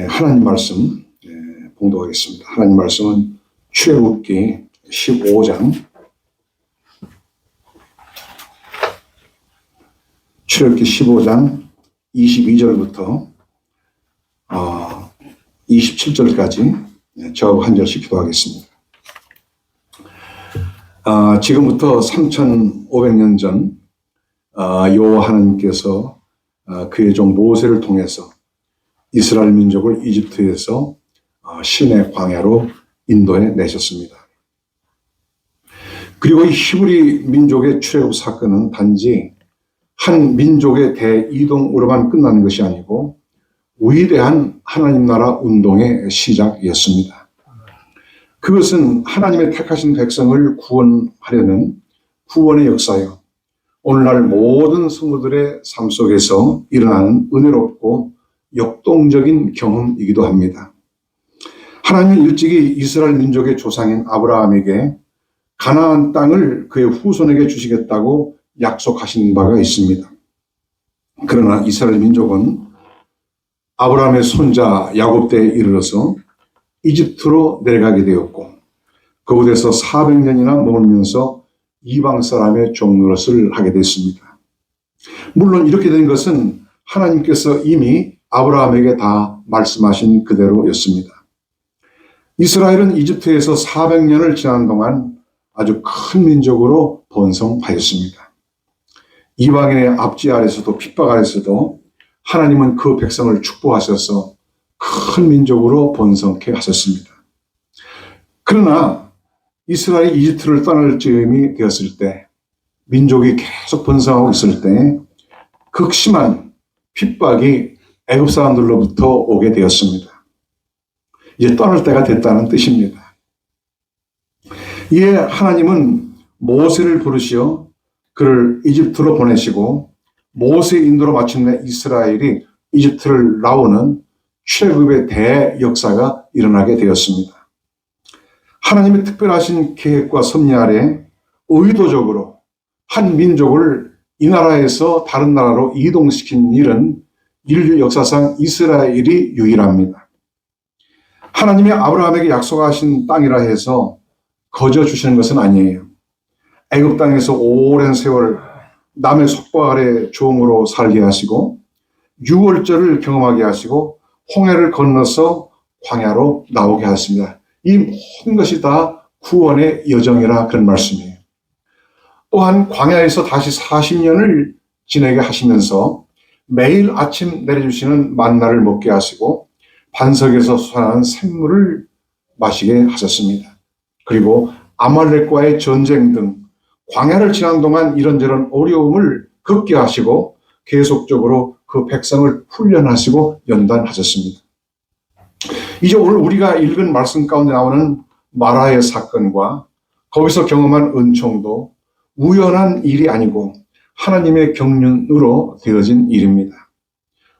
하나님 말씀 봉독하겠습니다. 하나님 말씀은 출애굽기 15장 출애굽기 15장 22절부터 27절까지 저하고 한 절씩 기도하겠습니다. 지금부터 3,500년 전 여호와 하나님께서 그의 종 모세를 통해서 이스라엘 민족을 이집트에서 신의 광야로 인도해 내셨습니다. 그리고 이 히브리 민족의 출애굽 사건은 단지 한 민족의 대이동으로만 끝나는 것이 아니고 위대한 하나님 나라 운동의 시작이었습니다. 그것은 하나님의 택하신 백성을 구원하려는 구원의 역사요, 오늘날 모든 성도들의 삶 속에서 일어나는 은혜롭고 역동적인 경험이기도 합니다. 하나님은 일찍이 이스라엘 민족의 조상인 아브라함에게 가나안 땅을 그의 후손에게 주시겠다고 약속하신 바가 있습니다. 그러나 이스라엘 민족은 아브라함의 손자 야곱 때에 이르러서 이집트로 내려가게 되었고 그곳에서 400년이나 머물면서 이방 사람의 종노릇을 하게 됐습니다. 물론 이렇게 된 것은 하나님께서 이미 아브라함에게 다 말씀하신 그대로였습니다. 이스라엘은 이집트에서 400년을 지난 동안 아주 큰 민족으로 번성하였습니다. 이방인의 압제 아래서도 핍박 아래서도 하나님은 그 백성을 축복하셔서 큰 민족으로 번성케 하셨습니다. 그러나 이스라엘이 이집트를 떠날 즈음이 되었을 때, 민족이 계속 번성하고 있을 때 극심한 핍박이 애굽 사람들로부터 오게 되었습니다. 이제 떠날 때가 됐다는 뜻입니다. 이에 하나님은 모세를 부르시어 그를 이집트로 보내시고 모세의 인도로 마침내 이스라엘이 이집트를 나오는 출애굽의 대역사가 일어나게 되었습니다. 하나님의 특별하신 계획과 섭리 아래 의도적으로 한 민족을 이 나라에서 다른 나라로 이동시킨 일은 인류 역사상 이스라엘이 유일합니다. 하나님이 아브라함에게 약속하신 땅이라 해서 거저 주시는 것은 아니에요. 애굽 땅에서 오랜 세월 남의 속박 아래 종으로 살게 하시고 유월절을 경험하게 하시고 홍해를 건너서 광야로 나오게 하십니다. 이 모든 것이 다 구원의 여정이라 그런 말씀이에요. 또한 광야에서 다시 40년을 지내게 하시면서 매일 아침 내려주시는 만나를 먹게 하시고 반석에서 솟아나는 샘물을 마시게 하셨습니다. 그리고 아말렉과의 전쟁 등 광야를 지난 동안 이런저런 어려움을 겪게 하시고 계속적으로 그 백성을 훈련하시고 연단하셨습니다. 이제 오늘 우리가 읽은 말씀 가운데 나오는 마라의 사건과 거기서 경험한 은총도 우연한 일이 아니고 하나님의 경륜으로 되어진 일입니다.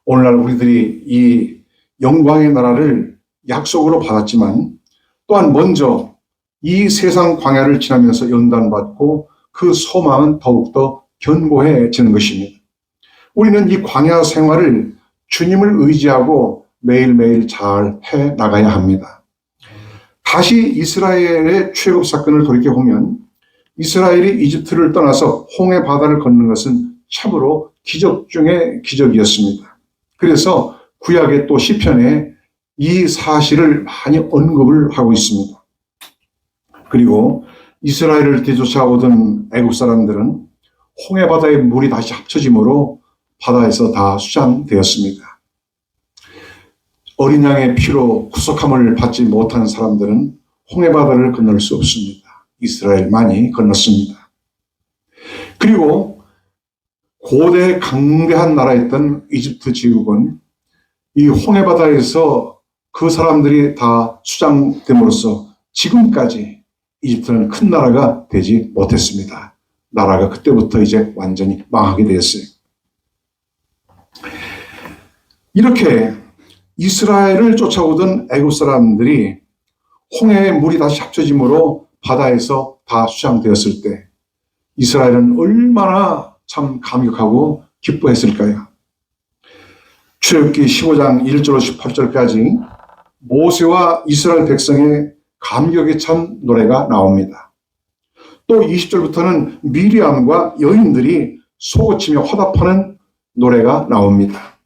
오늘날 우리들이 이 영광의 나라를 약속으로 받았지만 또한 먼저 이 세상 광야를 지나면서 연단받고 그 소망은 더욱더 견고해지는 것입니다. 우리는 이 광야 생활을 주님을 의지하고 매일매일 잘 해나가야 합니다. 다시 이스라엘의 출애굽 사건을 돌이켜보면 이스라엘이 이집트를 떠나서 홍해 바다를 걷는 것은 참으로 기적 중의 기적이었습니다. 그래서 구약의 또 시편에 이 사실을 많이 언급을 하고 있습니다. 그리고 이스라엘을 뒤쫓아오던 애굽 사람들은 홍해 바다의 물이 다시 합쳐짐으로 바다에서 다 수장되었습니다. 어린 양의 피로 구속함을 받지 못한 사람들은 홍해 바다를 건널 수 없습니다. 이스라엘만이 건넜습니다. 그리고 고대 강대한 나라였던 이집트 제국은 이 홍해 바다에서 그 사람들이 다 수장됨으로써 지금까지 이집트는 큰 나라가 되지 못했습니다. 나라가 그때부터 이제 완전히 망하게 되었어요. 이렇게 이스라엘을 쫓아오던 애굽 사람들이 홍해의 물이 다시 합쳐짐으로 바다에서 다 수장되었을 때 이스라엘은 얼마나 참 감격하고 기뻐했을까요? 출애굽기 15장 1절로 18절까지 모세와 이스라엘 백성의 감격에 찬 노래가 나옵니다. 또 20절부터는 미리암과 여인들이 소고치며 화답하는 노래가 나옵니다.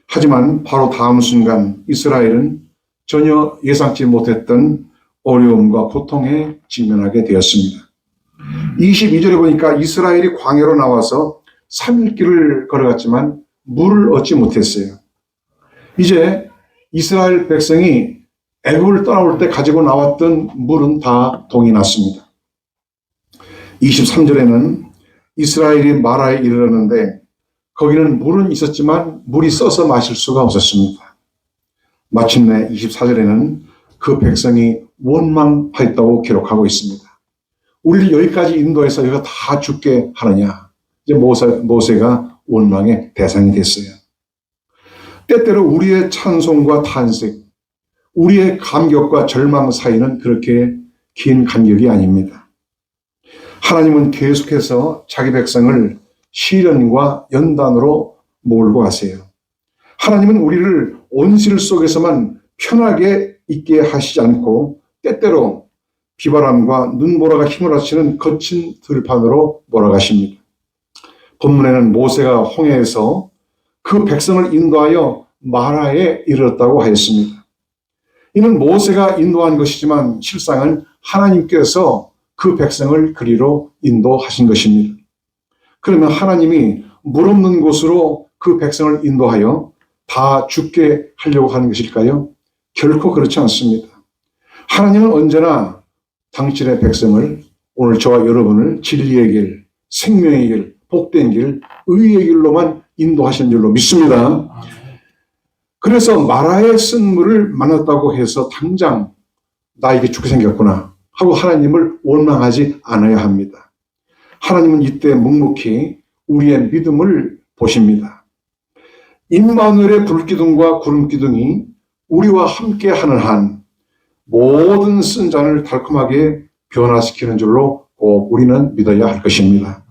하지만 바로 다음 순간 이스라엘은 전혀 예상치 못했던 어려움과 고통에 직면하게 되었습니다. 22절에 보니까 이스라엘이 광야로 나와서 3일 길을 걸어갔지만 물을 얻지 못했어요. 이제 이스라엘 백성이 애굽을 떠나올 때 가지고 나왔던 물은 다 동이 났습니다. 23절에는 이스라엘이 마라에 이르렀는데 거기는 물은 있었지만 물이 써서 마실 수가 없었습니다. 마침내 24절에는 그 백성이 원망하였다고 기록하고 있습니다. 우리를 여기까지 인도해서 여기가 다 죽게 하느냐. 이제 모세가 원망의 대상이 됐어요. 때때로 우리의 찬송과 탄식, 우리의 감격과 절망 사이는 그렇게 긴 간격이 아닙니다. 하나님은 계속해서 자기 백성을 시련과 연단으로 몰고 가세요. 하나님은 우리를 온실 속에서만 편하게 있게 하시지 않고 때때로 비바람과 눈보라가 힘을 합치는 거친 들판으로 몰아가십니다. 본문에는 모세가 홍해에서 그 백성을 인도하여 마라에 이르렀다고 하였습니다. 이는 모세가 인도한 것이지만 실상은 하나님께서 그 백성을 그리로 인도하신 것입니다. 그러면 하나님이 물 없는 곳으로 그 백성을 인도하여 다 죽게 하려고 하는 것일까요? 결코 그렇지 않습니다. 하나님은 언제나 당신의 백성을, 오늘 저와 여러분을 진리의 길, 생명의 길, 복된 길, 의의 길로만 인도하시는 줄로 믿습니다. 그래서 마라의 쓴 물을 만났다고 해서 당장 나에게 죽게 생겼구나 하고 하나님을 원망하지 않아야 합니다. 하나님은 이때 묵묵히 우리의 믿음을 보십니다. 임마누엘의 불기둥과 구름기둥이 우리와 함께 하는 한 모든 쓴 잔을 달콤하게 변화시키는 줄로 꼭 우리는 믿어야 할 것입니다.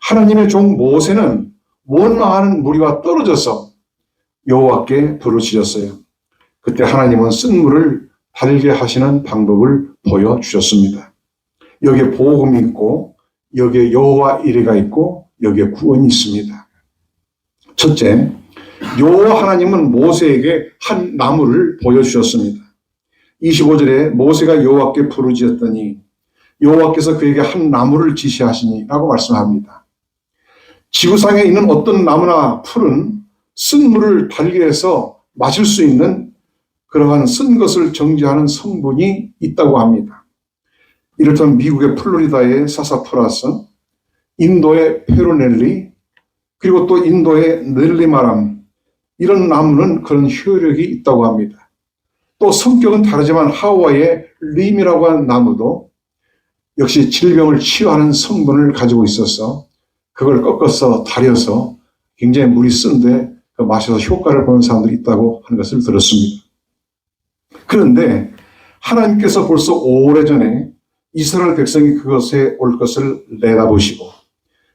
하나님의 종 모세는 원망하는 무리와 떨어져서 여호와께 부르짖었어요. 그때 하나님은 쓴 물을 달게 하시는 방법을 보여주셨습니다. 여기에 복음이 있고 여기에 여호와 이레가 있고 여기에 구원이 있습니다. 첫째, 여호와 하나님은 모세에게 한 나무를 보여주셨습니다. 25절에 모세가 여호와께 부르짖었더니 여호와께서 그에게 한 나무를 지시하시니 라고 말씀합니다. 지구상에 있는 어떤 나무나 풀은 쓴 물을 달게 해서 마실 수 있는 그러한 쓴 것을 정지하는 성분이 있다고 합니다. 이를테면 미국의 플로리다의 사사푸라스, 인도의 페로넬리, 그리고 또 인도의 넬리마람, 이런 나무는 그런 효력이 있다고 합니다. 또 성격은 다르지만 하와이의 림이라고 하는 나무도 역시 질병을 치유하는 성분을 가지고 있어서 그걸 꺾어서 달여서 굉장히 물이 쓴데 마셔서 효과를 보는 사람들이 있다고 하는 것을 들었습니다. 그런데 하나님께서 벌써 오래전에 이스라엘 백성이 그것에 올 것을 내다보시고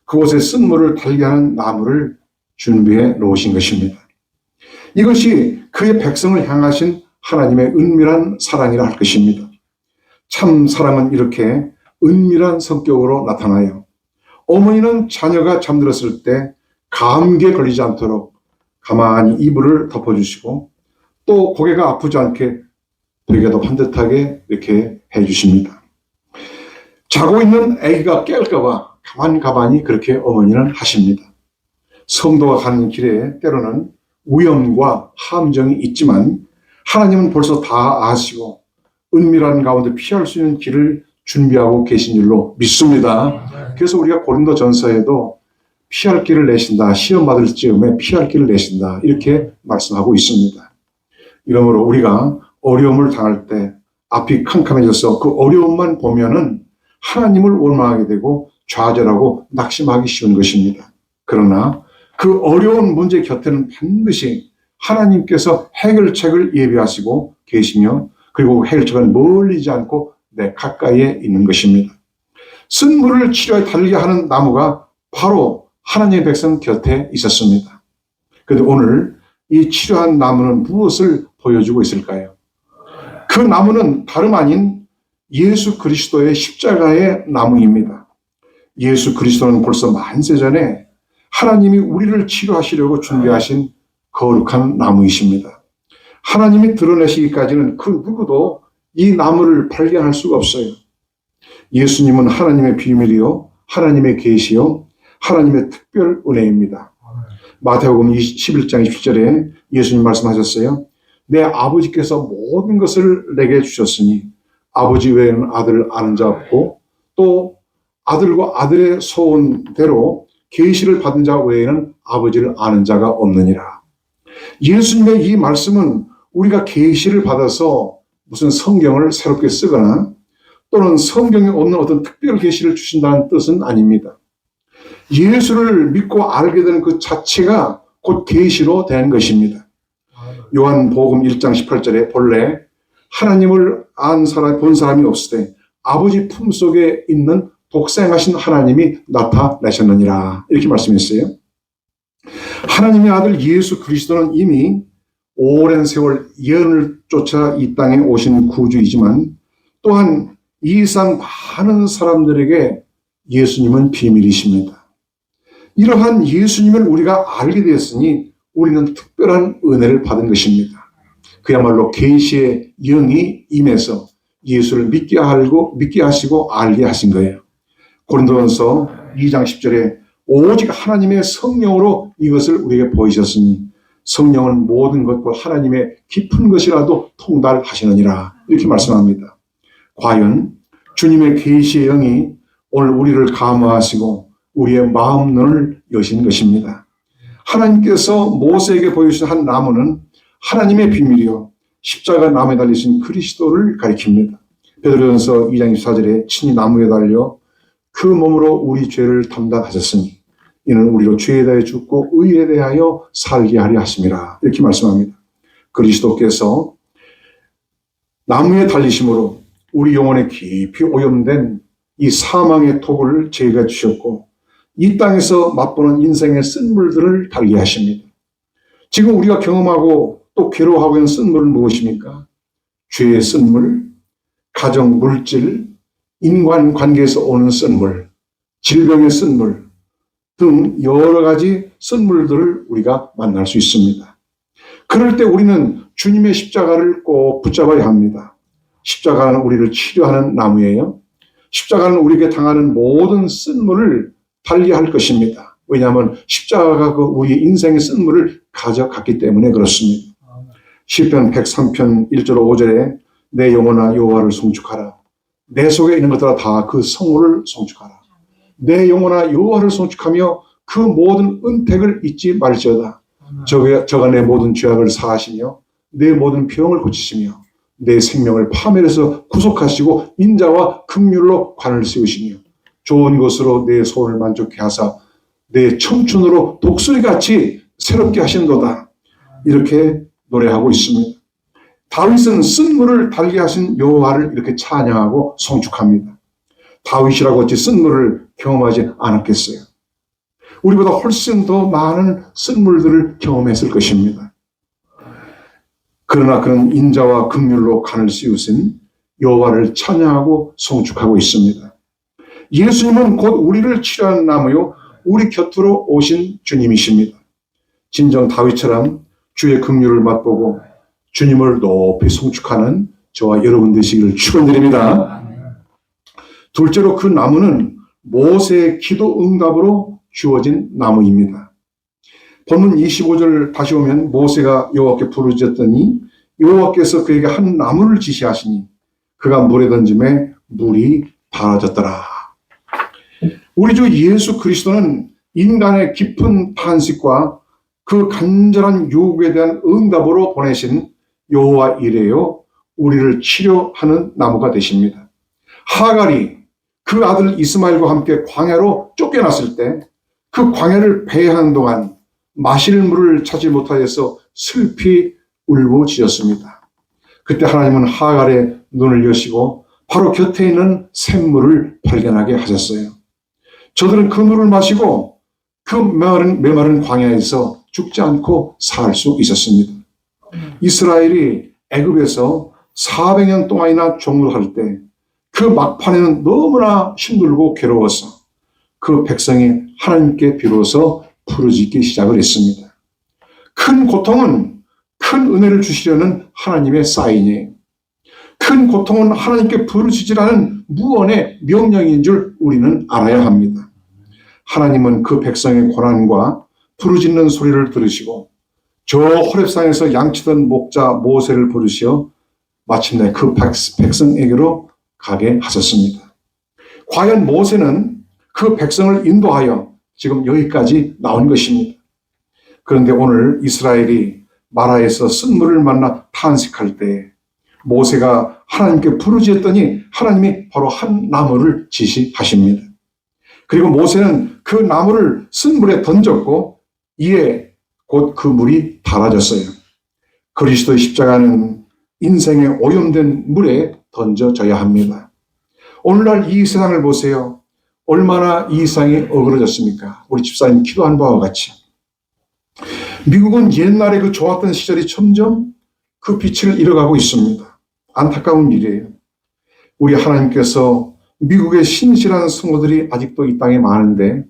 그곳에 쓴 물을 달게 하는 나무를 준비해 놓으신 것입니다. 이것이 그의 백성을 향하신 하나님의 은밀한 사랑이라 할 것입니다. 참 사랑은 이렇게 은밀한 성격으로 나타나요. 어머니는 자녀가 잠들었을 때 감기에 걸리지 않도록 가만히 이불을 덮어주시고 또 고개가 아프지 않게 베개도 반듯하게 이렇게 해주십니다. 자고 있는 아기가 깰까봐 가만히 그렇게 어머니는 하십니다. 성도가 가는 길에 때로는 위험과 함정이 있지만 하나님은 벌써 다 아시고 은밀한 가운데 피할 수 있는 길을 준비하고 계신 줄로 믿습니다. 그래서 우리가 고린도전서에도 피할 길을 내신다. 시험 받을 즈음에 피할 길을 내신다. 이렇게 말씀하고 있습니다. 이러므로 우리가 어려움을 당할 때 앞이 캄캄해져서 그 어려움만 보면은 하나님을 원망하게 되고 좌절하고 낙심하기 쉬운 것입니다. 그러나 그 어려운 문제 곁에는 반드시 하나님께서 해결책을 예비하시고 계시며 그리고 해결책은 멀리지 않고 내 가까이에 있는 것입니다. 쓴 물을 치료에 달게 하는 나무가 바로 하나님의 백성 곁에 있었습니다. 그런데 오늘 이 치료한 나무는 무엇을 보여주고 있을까요? 그 나무는 다름 아닌 예수 그리스도의 십자가의 나무입니다. 예수 그리스도는 벌써 만세 전에 하나님이 우리를 치료하시려고 준비하신 거룩한 나무이십니다. 하나님이 드러내시기까지는 그 누구도 이 나무를 발견할 수가 없어요. 예수님은 하나님의 비밀이요, 하나님의 계시요, 하나님의 특별 은혜입니다. 마태복음 11장 20절에 예수님 말씀하셨어요. 내 아버지께서 모든 것을 내게 주셨으니 아버지 외에는 아들을 아는 자 없고 또 아들과 아들의 소원대로 계시를 받은 자 외에는 아버지를 아는 자가 없느니라. 예수님의 이 말씀은 우리가 계시를 받아서 무슨 성경을 새롭게 쓰거나 또는 성경에 없는 어떤 특별 계시를 주신다는 뜻은 아닙니다. 예수를 믿고 알게 되는 그 자체가 곧 계시로 된 것입니다. 요한복음 1장 18절에 본래 하나님을 본 사람이 없으되 아버지 품속에 있는 독생하신 하나님이 나타나셨느니라, 이렇게 말씀했어요. 하나님의 아들 예수 그리스도는 이미 오랜 세월 예언을 쫓아 이 땅에 오신 구주이지만 또한 이 상 많은 사람들에게 예수님은 비밀이십니다. 이러한 예수님을 우리가 알게 되었으니 우리는 특별한 은혜를 받은 것입니다. 그야말로 계시의 영이 임해서 예수를 믿게 하시고 알게 하신 거예요. 고린도전서 2장 10절에 오직 하나님의 성령으로 이것을 우리에게 보이셨으니 성령은 모든 것과 하나님의 깊은 것이라도 통달하시느니라, 이렇게 말씀합니다. 과연 주님의 계시의 영이 오늘 우리를 감화하시고 우리의 마음 눈을 여신 것입니다. 하나님께서 모세에게 보여주신 한 나무는 하나님의 비밀이요 십자가 나무에 달리신 그리스도를 가리킵니다. 베드로전서 2장 24절에 친히 나무에 달려 그 몸으로 우리 죄를 담당하셨으니 이는 우리로 죄에 대하여 죽고 의에 대하여 살게 하려 하심이라, 이렇게 말씀합니다. 그리스도께서 나무에 달리심으로 우리 영혼에 깊이 오염된 이 사망의 톡을 제거해 주셨고 이 땅에서 맛보는 인생의 쓴물들을 달게 하십니다. 지금 우리가 경험하고 또 괴로워하고 있는 쓴물은 무엇입니까? 죄의 쓴물, 가정 물질, 인간 관계에서 오는 쓴물, 질병의 쓴물 등 여러 가지 쓴물들을 우리가 만날 수 있습니다. 그럴 때 우리는 주님의 십자가를 꼭 붙잡아야 합니다. 십자가는 우리를 치료하는 나무예요. 십자가는 우리에게 당하는 모든 쓴물을 달리할 것입니다. 왜냐하면 십자가가 우리 인생의 쓴물을 가져갔기 때문에 그렇습니다. 시편 103편 1절 5절에 내 영혼아 여호와를 송축하라. 내 속에 있는 것들아 다 그 성호를 송축하라. 내 영혼아 여호와를 송축하며 그 모든 은택을 잊지 말지어다. 저가 내 모든 죄악을 사하시며 내 모든 병을 고치시며 내 생명을 파멸해서 구속하시고 인자와 긍휼로 관을 세우시며 좋은 것으로 내 소원을 만족케 하사 내 청춘으로 독수리같이 새롭게 하신도다. 이렇게 노래하고 있습니다. 다윗은 쓴물을 달게 하신 여호와를 이렇게 찬양하고 송축합니다. 다윗이라고 어찌 쓴물을 경험하지 않았겠어요? 우리보다 훨씬 더 많은 쓴물들을 경험했을 것입니다. 그러나 그는 인자와 긍휼로 간을 씌우신 여호와를 찬양하고 송축하고 있습니다. 예수님은 곧 우리를 치료하는 나무요 우리 곁으로 오신 주님이십니다. 진정 다윗처럼 주의 긍휼을 맛보고 주님을 높이 송축하는 저와 여러분 되시기를 축원드립니다. 둘째로 그 나무는 모세의 기도 응답으로 주어진 나무입니다. 본문 25절 다시 오면 모세가 여호와께 부르짖었더니 여호와께서 그에게 한 나무를 지시하시니 그가 물에 던짐에 물이 달아졌더라. 우리 주 예수 그리스도는 인간의 깊은 탄식과 그 간절한 요구에 대한 응답으로 보내신 여호와 이레요 우리를 치료하는 나무가 되십니다. 하갈이 그 아들 이스마엘과 함께 광야로 쫓겨났을 때 그 광야를 배회하는 동안 마실 물을 찾지 못하여서 슬피 울부짖었습니다. 그때 하나님은 하갈의 눈을 여시고 바로 곁에 있는 샘물을 발견하게 하셨어요. 저들은 그 물을 마시고 그 메마른 광야에서 죽지 않고 살 수 있었습니다. 이스라엘이 애굽에서 400년 동안이나 종노할 때 그 막판에는 너무나 힘들고 괴로워서 그 백성이 하나님께 비로소 부르짖기 시작을 했습니다. 큰 고통은 큰 은혜를 주시려는 하나님의 사인이에요. 큰 고통은 하나님께 부르짖으라는 무언의 명령인 줄 우리는 알아야 합니다. 하나님은 그 백성의 고난과 부르짖는 소리를 들으시고 저 호렙산에서 양치던 목자 모세를 부르시어 마침내 그 백성에게로 가게 하셨습니다. 과연 모세는 그 백성을 인도하여 지금 여기까지 나온 것입니다. 그런데 오늘 이스라엘이 마라에서 쓴물을 만나 탄식할 때 모세가 하나님께 부르짖었더니 하나님이 바로 한 나무를 지시하십니다. 그리고 모세는 그 나무를 쓴물에 던졌고 이에 곧 그 물이 달아졌어요. 그리스도의 십자가는 인생의 오염된 물에 던져져야 합니다. 오늘날 이 세상을 보세요. 얼마나 이 세상이 어그러졌습니까? 우리 집사님 기도한 바와 같이. 미국은 옛날에 그 좋았던 시절이 점점 그 빛을 잃어가고 있습니다. 안타까운 일이에요. 우리 하나님께서 미국의 신실한 성도들이 아직도 이 땅에 많은데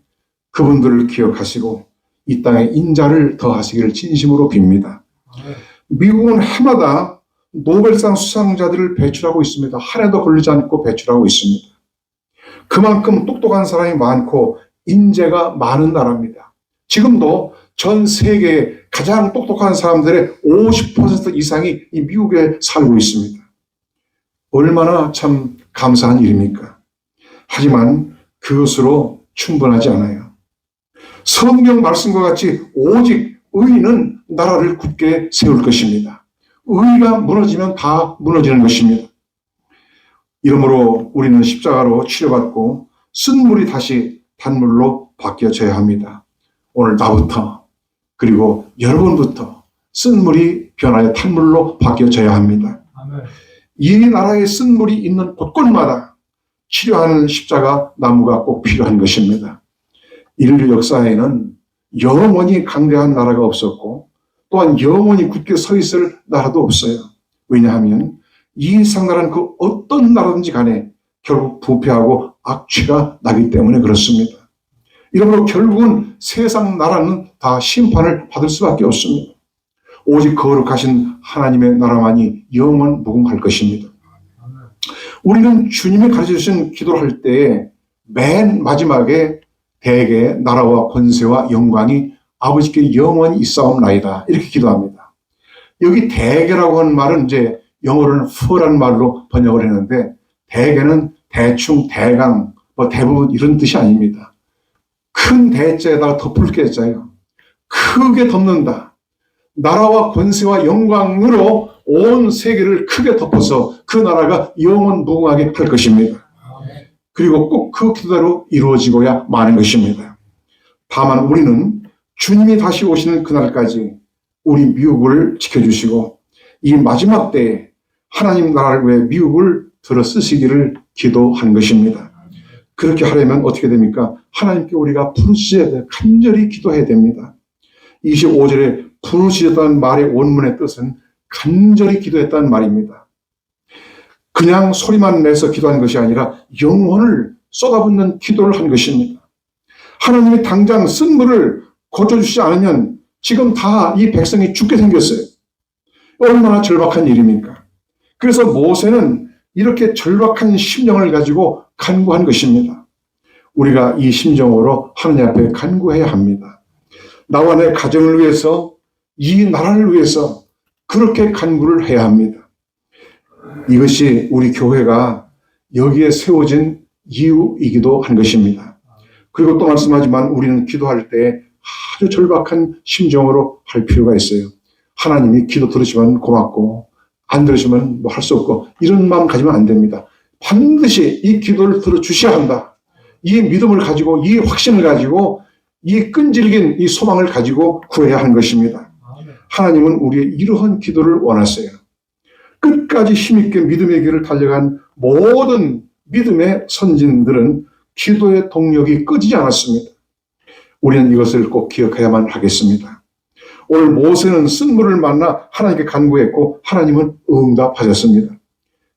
그분들을 기억하시고 이 땅에 인자를 더하시기를 진심으로 빕니다. 미국은 해마다 노벨상 수상자들을 배출하고 있습니다. 한 해도 걸리지 않고 배출하고 있습니다. 그만큼 똑똑한 사람이 많고 인재가 많은 나라입니다. 지금도 전 세계의 가장 똑똑한 사람들의 50% 이상이 이 미국에 살고 있습니다. 얼마나 참 감사한 일입니까? 하지만 그것으로 충분하지 않아요. 성경 말씀과 같이 오직 의인은 나라를 굳게 세울 것입니다. 의가 무너지면 다 무너지는 것입니다. 이러므로 우리는 십자가로 치료받고 쓴물이 다시 단물로 바뀌어져야 합니다. 오늘 나부터 그리고 여러분부터 쓴물이 변하여 탄물로 바뀌어져야 합니다. 이 나라에 쓴물이 있는 곳곳마다 치료하는 십자가 나무가 꼭 필요한 것입니다. 인류 역사에는 영원히 강대한 나라가 없었고 또한 영원히 굳게 서 있을 나라도 없어요. 왜냐하면 이 세상 나라는 그 어떤 나라든지 간에 결국 부패하고 악취가 나기 때문에 그렇습니다. 이러므로 결국은 세상 나라는 다 심판을 받을 수밖에 없습니다. 오직 거룩하신 하나님의 나라만이 영원 무궁할 것입니다. 우리는 주님이 가르쳐주신 기도를 할 때에 맨 마지막에 대개 나라와 권세와 영광이 아버지께 영원히 있사옵나이다 이렇게 기도합니다. 여기 대개라고 하는 말은 이제 영어로는 for라는 말로 번역을 했는데 대개는 대충, 대강, 대부분 이런 뜻이 아닙니다. 큰 대자에다가 덮을 게자예요. 크게 덮는다. 나라와 권세와 영광으로 온 세계를 크게 덮어서 그 나라가 영원 무궁하게 할 것입니다. 그리고 꼭 그 기도대로 이루어지고야 마는 것입니다. 다만 우리는 주님이 다시 오시는 그날까지 우리 미국을 지켜주시고 이 마지막 때에 하나님 나라를 위해 미국을 들어 쓰시기를 기도한 것입니다. 그렇게 하려면 어떻게 됩니까? 하나님께 우리가 부르짖어야 돼요. 간절히 기도해야 됩니다. 25절에 부르짖었다는 말의 원문의 뜻은 간절히 기도했다는 말입니다. 그냥 소리만 내서 기도한 것이 아니라 영혼을 쏟아붓는 기도를 한 것입니다. 하나님이 당장 쓴물을 고쳐주시지 않으면 지금 다 이 백성이 죽게 생겼어요. 얼마나 절박한 일입니까? 그래서 모세는 이렇게 절박한 심정을 가지고 간구한 것입니다. 우리가 이 심정으로 하나님 앞에 간구해야 합니다. 나와 내 가정을 위해서, 이 나라를 위해서 그렇게 간구를 해야 합니다. 이것이 우리 교회가 여기에 세워진 이유이기도 한 것입니다. 그리고 또 말씀하지만 우리는 기도할 때 아주 절박한 심정으로 할 필요가 있어요. 하나님이 기도 들으시면 고맙고 안 들으시면 뭐 할 수 없고 이런 마음 가지면 안 됩니다. 반드시 이 기도를 들어주셔야 한다. 이 믿음을 가지고 이 확신을 가지고 이 끈질긴 이 소망을 가지고 구해야 하는 것입니다. 하나님은 우리의 이러한 기도를 원하세요. 끝까지 힘있게 믿음의 길을 달려간 모든 믿음의 선진들은 기도의 동력이 꺼지지 않았습니다. 우리는 이것을 꼭 기억해야만 하겠습니다. 오늘 모세는 쓴물을 만나 하나님께 간구했고 하나님은 응답하셨습니다.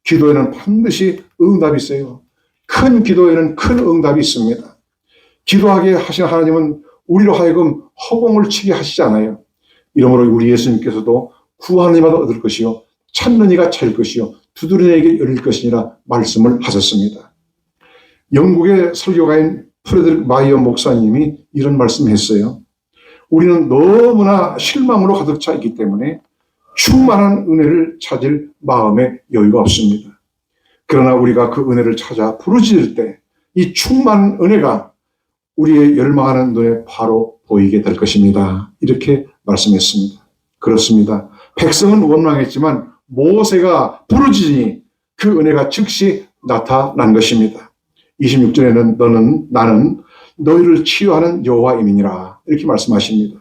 기도에는 반드시 응답이 있어요. 큰 기도에는 큰 응답이 있습니다. 기도하게 하신 하나님은 우리로 하여금 허공을 치게 하시지 않아요. 이러므로 우리 예수님께서도 구하는 이마다 얻을 것이요 찾는 이가 찾을 것이요 두드리는 이에게 열릴 것이니라 말씀을 하셨습니다. 영국의 설교가인 프레드릭 마이어 목사님이 이런 말씀을 했어요. 우리는 너무나 실망으로 가득 차 있기 때문에 충만한 은혜를 찾을 마음의 여유가 없습니다. 그러나 우리가 그 은혜를 찾아 부르짖을 때 이 충만한 은혜가 우리의 열망하는 눈에 바로 보이게 될 것입니다. 이렇게 말씀했습니다. 그렇습니다. 백성은 원망했지만 모세가 부르짖으니 그 은혜가 즉시 나타난 것입니다. 26절에는 나는 너희를 치유하는 여호와임이니라 이렇게 말씀하십니다.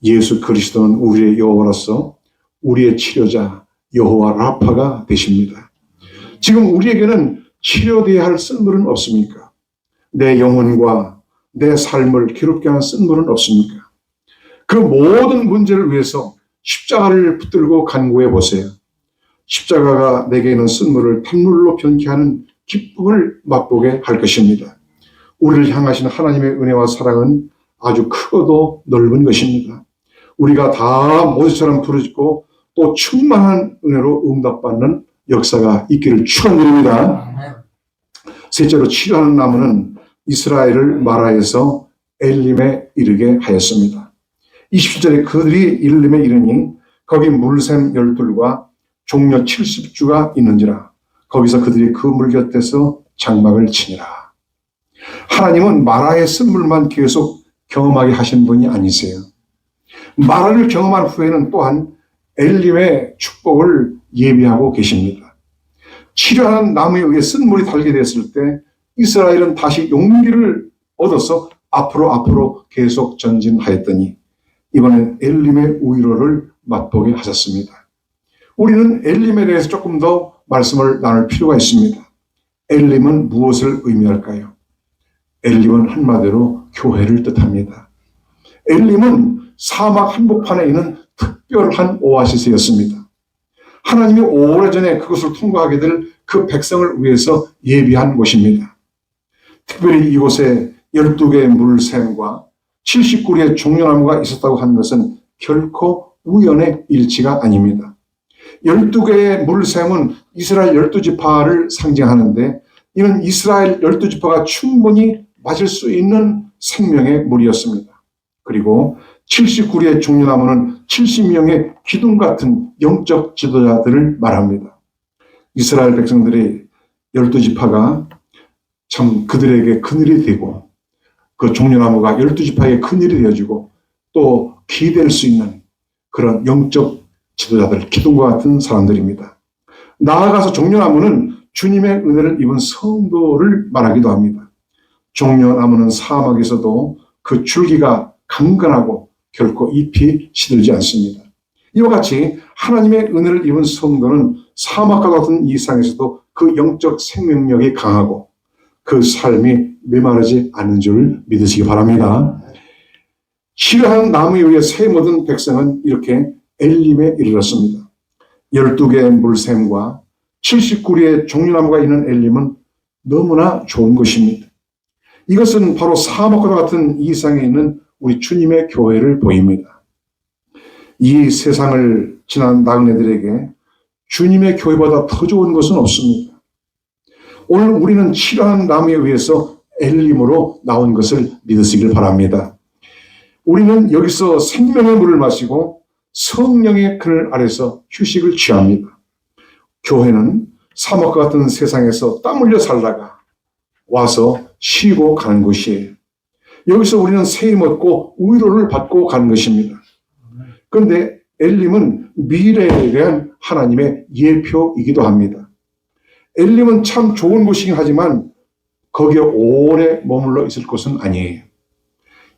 예수 그리스도는 우리의 여호와로서 우리의 치료자 여호와 라파가 되십니다. 지금 우리에게는 치료되어야 할 쓴물은 없습니까? 내 영혼과 내 삶을 괴롭게 하는 쓴물은 없습니까? 그 모든 문제를 위해서 십자가를 붙들고 간구해 보세요. 십자가가 내게 있는 쓴물을 단물로 변케 하는 기쁨을 맛보게 할 것입니다. 우리를 향하신 하나님의 은혜와 사랑은 아주 크고도 넓은 것입니다. 우리가 다 모세처럼 부르짖고 또 충만한 은혜로 응답받는 역사가 있기를 축원드립니다. 셋째로 치료하는 나무는 이스라엘을 마라에서 엘림에 이르게 하였습니다. 27절에 그들이 엘림에 이르니 거기 물샘 12과 종려 70주가 있는지라 거기서 그들이 그 물 곁에서 장막을 치니라. 하나님은 마라의 쓴물만 계속 경험하게 하신 분이 아니세요. 마라를 경험한 후에는 또한 엘림의 축복을 예비하고 계십니다. 치료하는 나무에 의해 쓴물이 달게 됐을 때 이스라엘은 다시 용기를 얻어서 앞으로 계속 전진하였더니 이번엔 엘림의 위로를 맛보게 하셨습니다. 우리는 엘림에 대해서 조금 더 말씀을 나눌 필요가 있습니다. 엘림은 무엇을 의미할까요? 엘림은 한마디로 교회를 뜻합니다. 엘림은 사막 한복판에 있는 특별한 오아시스였습니다. 하나님이 오래전에 그것을 통과하게 될 그 백성을 위해서 예비한 곳입니다. 특별히 이곳에 12개의 물샘과 70그루의 종려나무가 있었다고 하는 것은 결코 우연의 일치가 아닙니다. 12개의 물샘은 이스라엘 12지파를 상징하는데 이는 이스라엘 12지파가 충분히 맞을 수 있는 생명의 물이었습니다. 그리고 70그루의 종려나무는 70명의 기둥 같은 영적 지도자들을 말합니다. 이스라엘 백성들의 12지파가 참 그들에게 그늘이 되고 그 종려나무가 12지파의 그늘이 되어주고 또 기댈 수 있는 그런 영적 지도자들, 기둥과 같은 사람들입니다. 나아가서 종려나무는 주님의 은혜를 입은 성도를 말하기도 합니다. 종려나무는 사막에서도 그 줄기가 강건하고 결코 잎이 시들지 않습니다. 이와 같이 하나님의 은혜를 입은 성도는 사막과 같은 이 세상에서도 그 영적 생명력이 강하고 그 삶이 메마르지 않는 줄 믿으시기 바랍니다. 치료하는 나무에 의해 새 모든 백성은 이렇게 엘림에 이르렀습니다. 12개의 물샘과 70그루의 종려나무가 있는 엘림은 너무나 좋은 것입니다. 이것은 바로 사막과 같은 이 세상에 있는 우리 주님의 교회를 보입니다. 이 세상을 지난 나그네들에게 주님의 교회보다 더 좋은 것은 없습니다. 오늘 우리는 치료하는 나무에 의해서 엘림으로 나온 것을 믿으시길 바랍니다. 우리는 여기서 생명의 물을 마시고 성령의 그늘 아래서 휴식을 취합니다. 교회는 사막과 같은 세상에서 땀 흘려 살다가 와서 쉬고 가는 곳이에요. 여기서 우리는 세임 얻고 위로를 받고 가는 것입니다. 그런데 엘림은 미래에 대한 하나님의 예표이기도 합니다. 엘림은 참 좋은 곳이긴 하지만 거기에 오래 머물러 있을 곳은 아니에요.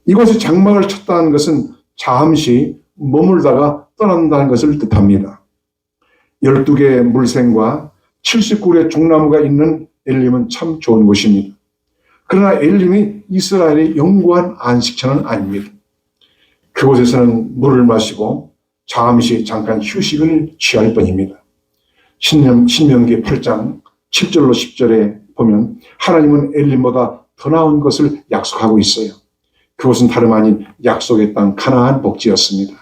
이곳에 장막을 쳤다는 것은 잠시 머물다가 떠난다는 것을 뜻합니다. 12개의 물샘과 70그루의 종나무가 있는 엘림은 참 좋은 곳입니다. 그러나 엘림이 이스라엘의 영구한 안식처는 아닙니다. 그곳에서는 물을 마시고 잠깐 휴식을 취할 뿐입니다. 신명기 8장 7절로 10절에 보면 하나님은 엘림보다 더 나은 것을 약속하고 있어요. 그곳은 다름 아닌 약속의 땅 가나안 복지였습니다.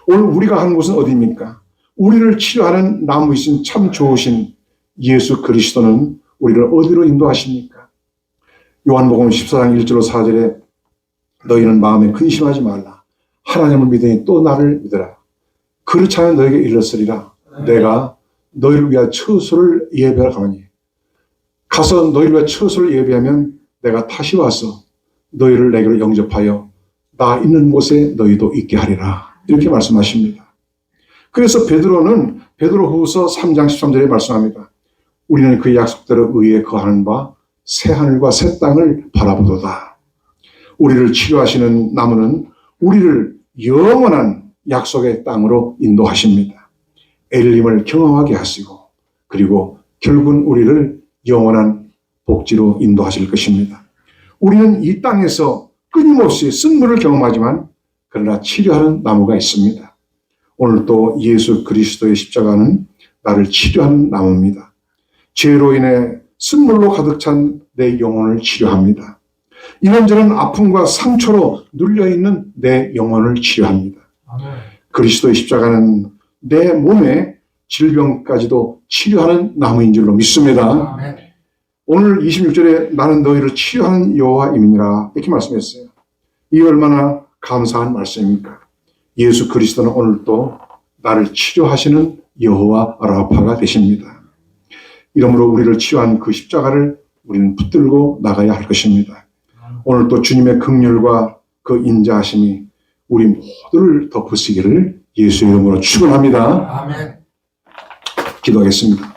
오늘 우리가 한 곳은 어디입니까? 우리를 치료하는 나무이신 참 좋으신 예수 그리스도는 우리를 어디로 인도하십니까? 요한복음 14장 1절로 4절에 너희는 마음에 근심하지 말라. 하나님을 믿으니 또 나를 믿으라. 그렇지 않으면 너에게 이르렀으리라. 내가 너희를 위한 처소를 예배하러 가노니 가서 너희를 위한 처소를 예배하면 내가 다시 와서 너희를 내게로 영접하여 나 있는 곳에 너희도 있게 하리라. 이렇게 말씀하십니다. 그래서 베드로후서 3장 13절에 말씀합니다. 우리는 그 약속대로 의에 거하는 바 새 하늘과 새 땅을 바라보도다. 우리를 치료하시는 나무는 우리를 영원한 약속의 땅으로 인도하십니다. 엘림을 경험하게 하시고 그리고 결국은 우리를 영원한 복지로 인도하실 것입니다. 우리는 이 땅에서 끊임없이 쓴물을 경험하지만 그러나 치료하는 나무가 있습니다. 오늘 또 예수 그리스도의 십자가는 나를 치료하는 나무입니다. 죄로 인해 쓴물로 가득 찬 내 영혼을 치료합니다. 이런저런 아픔과 상처로 눌려있는 내 영혼을 치료합니다. 그리스도의 십자가는 내 몸의 질병까지도 치료하는 나무인 줄로 믿습니다. 오늘 26절에 나는 너희를 치료하는 여호와임이니라 이렇게 말씀했어요. 이 얼마나 감사한 말씀입니까? 예수 그리스도는 오늘도 나를 치료하시는 여호와 라파가 되십니다. 이러므로 우리를 치유한 그 십자가를 우리는 붙들고 나가야 할 것입니다. 오늘 또 주님의 긍휼과 그 인자하심이 우리 모두를 덮으시기를 예수의 이름으로 축원합니다. 아멘. 기도하겠습니다.